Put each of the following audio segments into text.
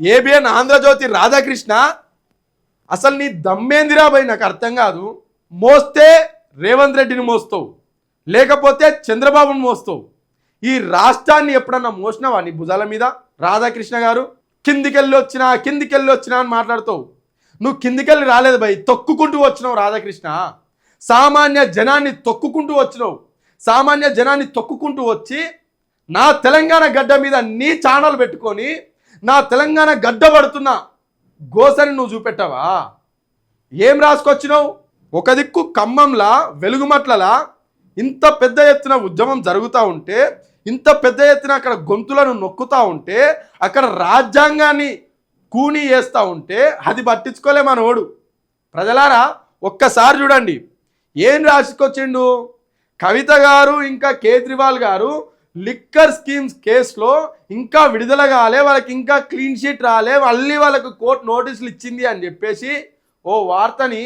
ABN Andhra Jyothi Radhakrishna, అసలు నీ దమ్మేందిరా భయ్, నాకు అర్థం కాదు. మోస్తే రేవంత్ రెడ్డిని మోస్తావు, లేకపోతే చంద్రబాబుని మోస్తావు. ఈ రాష్ట్రాన్ని ఎప్పుడన్నా మోసినావా నీ భుజాల మీద? రాధాకృష్ణ గారు కిందికెళ్ళి వచ్చినా అని మాట్లాడుతావు. నువ్వు కిందికెళ్ళి రాలేదు భయ్, తొక్కుకుంటూ వచ్చినావు. రాధాకృష్ణ సామాన్య జనాన్ని తొక్కుకుంటూ వచ్చినావు. సామాన్య జనాన్ని తొక్కుకుంటూ వచ్చి నా తెలంగాణ గడ్డ మీద నీ ఛానల్ పెట్టుకొని నా తెలంగాణ గడ్డ పడుతున్న గోసని నువ్వు చూపెట్టావా? ఏం రాసుకొచ్చినావు? ఒక దిక్కు ఖమ్మంలా వెలుగుమట్లలా ఇంత పెద్ద ఎత్తున ఉద్యమం జరుగుతూ ఉంటే, ఇంత పెద్ద ఎత్తున అక్కడ గొంతులను నొక్కుతూ ఉంటే, అక్కడ రాజ్యాంగాన్ని కూని చేస్తూ ఉంటే అది పట్టించుకోలే మనోడు. ప్రజలారా ఒక్కసారి చూడండి ఏం రాసుకొచ్చిండు. కవిత గారు ఇంకా కేజ్రీవాల్ గారు లిక్కర్ స్కీమ్స్ కేసులో ఇంకా విడుదల కాలే, వాళ్ళకి ఇంకా క్లీన్ షీట్ రాలే, మళ్ళీ వాళ్ళకు కోర్టు నోటీసులు ఇచ్చింది అని చెప్పేసి ఓ వార్తని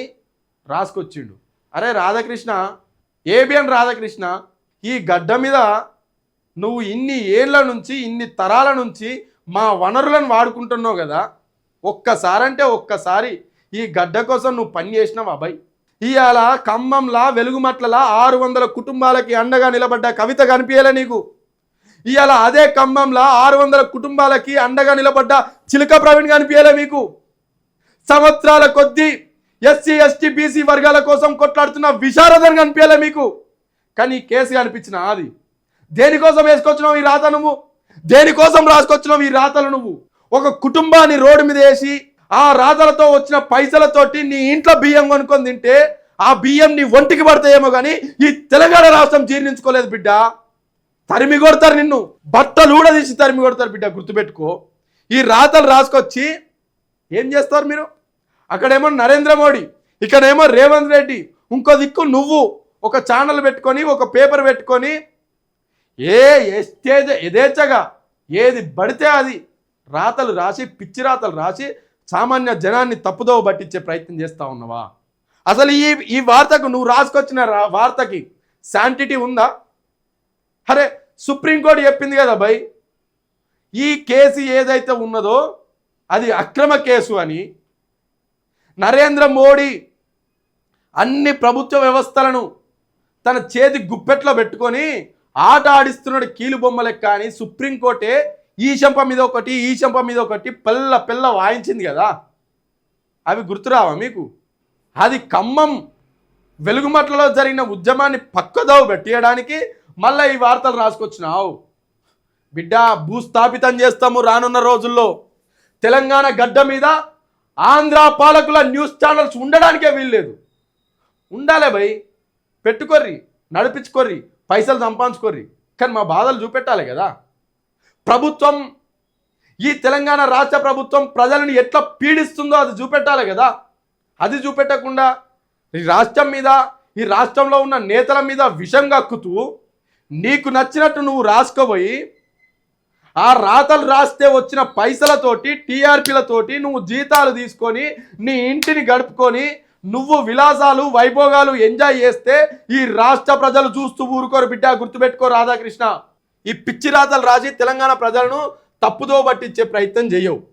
రాసుకొచ్చిండు. అరే రాధాకృష్ణ, ఏబిఎన్ రాధాకృష్ణ, ఈ గడ్డ మీద నువ్వు ఇన్ని ఏళ్ళ నుంచి ఇన్ని తరాల నుంచి మా వనరులను వాడుకుంటున్నావు కదా. ఒక్కసారి ఈ గడ్డ కోసం నువ్వు పని చేసినావు అబ్బాయి. ఇవాళ ఖమ్మంలా వెలుగుమట్లలా 600 కుటుంబాలకి అండగా నిలబడ్డ కవిత కనిపించలే నీకు. ఇవాళ అదే ఖమ్మంలా 600 కుటుంబాలకి అండగా నిలబడ్డ చిలక ప్రవీణ్ కనిపించలే మీకు. సంవత్సరాల కొద్దీ ఎస్సీ ఎస్టీ బీసీ వర్గాల కోసం కొట్లాడుతున్న విశారదన్ కనిపించలే మీకు. కానీ కేసు కనిపించిన అది దేనికోసం వేసుకొచ్చినావు ఈ రాత? నువ్వు దేనికోసం రాసుకొచ్చినావు ఈ రాతలు? నువ్వు ఒక కుటుంబాన్ని రోడ్డు మీద వేసి ఆ రాతలతో వచ్చిన పైసలతోటి నీ ఇంట్లో బియ్యం కొనుక్కొని తింటే ఆ బియ్యం నీ ఒంటికి పడతాయేమో కానీ ఈ తెలంగాణ రాష్ట్రం జీర్ణించుకోలేదు బిడ్డ. తరిమి కొడతారు నిన్ను, బట్టలు కూడా తీసి తరిమి కొడతారు బిడ్డ, గుర్తుపెట్టుకో. ఈ రాతలు రాసుకొచ్చి ఏం చేస్తారు మీరు? అక్కడేమో నరేంద్ర మోడీ, ఇక్కడేమో రేవంత్ రెడ్డి, ఇంకో దిక్కు నువ్వు ఒక ఛానల్ పెట్టుకొని ఒక పేపర్ పెట్టుకొని యథేచ్ఛగా ఏది పడితే అది రాతలు రాసి, పిచ్చి రాతలు రాసి సామాన్య జనాన్ని తప్పుదోవ పట్టించే ప్రయత్నం చేస్తూ ఉన్నావా? అసలు ఈ వార్తకు నువ్వు రాసుకొచ్చిన వార్తకి శాంటిటీ ఉందా? అరే సుప్రీంకోర్టు చెప్పింది కదా భయ్, ఈ కేసు ఏదైతే ఉన్నదో అది అక్రమ కేసు అని. నరేంద్ర మోడీ అన్ని ప్రభుత్వ వ్యవస్థలను తన చేతి గుప్పెట్లో పెట్టుకొని ఆట ఆడిస్తున్నాడు కీలు బొమ్మలెక్క అని సుప్రీంకోర్టే ఈ చెంప మీద ఒకటి పిల్ల వాయించింది కదా. అవి గుర్తురావా మీకు? అది ఖమ్మం వెలుగుమట్లలో జరిగిన ఉద్యమాన్ని పక్కదోవ పెట్టేయడానికి మళ్ళీ ఈ వార్తలు రాసుకొచ్చినావు బిడ్డ. భూస్థాపితం చేస్తాము రానున్న రోజుల్లో. తెలంగాణ గడ్డ మీద ఆంధ్ర పాలకుల న్యూస్ ఛానల్స్ ఉండడానికే వీల్లేదు. ఉండాలే భయ్, పెట్టుకోర్రి, నడిపించుకోర్రి, పైసలు సంపాదించుకోర్రి, కానీ మా బాధలు చూపెట్టాలి కదా. ప్రభుత్వం, ఈ తెలంగాణ రాష్ట్ర ప్రభుత్వం ప్రజలను ఎట్లా పీడిస్తుందో అది చూపెట్టాలి కదా. అది చూపెట్టకుండా ఈ రాష్ట్రం మీద, ఈ రాష్ట్రంలో ఉన్న నేతల మీద విషం కక్కుతూ నీకు నచ్చినట్టు నువ్వు రాసుకోబోయి ఆ రాతలు రాస్తే వచ్చిన పైసలతోటి టీఆర్పీలతోటి నువ్వు జీతాలు తీసుకొని నీ ఇంటిని గడుపుకొని నువ్వు విలాసాలు వైభోగాలు ఎంజాయ్ చేస్తే ఈ రాష్ట్ర ప్రజలు చూస్తూ ఊరుకోరు బిడ్డ, గుర్తుపెట్టుకో రాధాకృష్ణ. ఈ పిచ్చి రాతలు రాసి తెలంగాణ ప్రజలను తప్పుదో పట్టించే ప్రయత్నం చేయవు.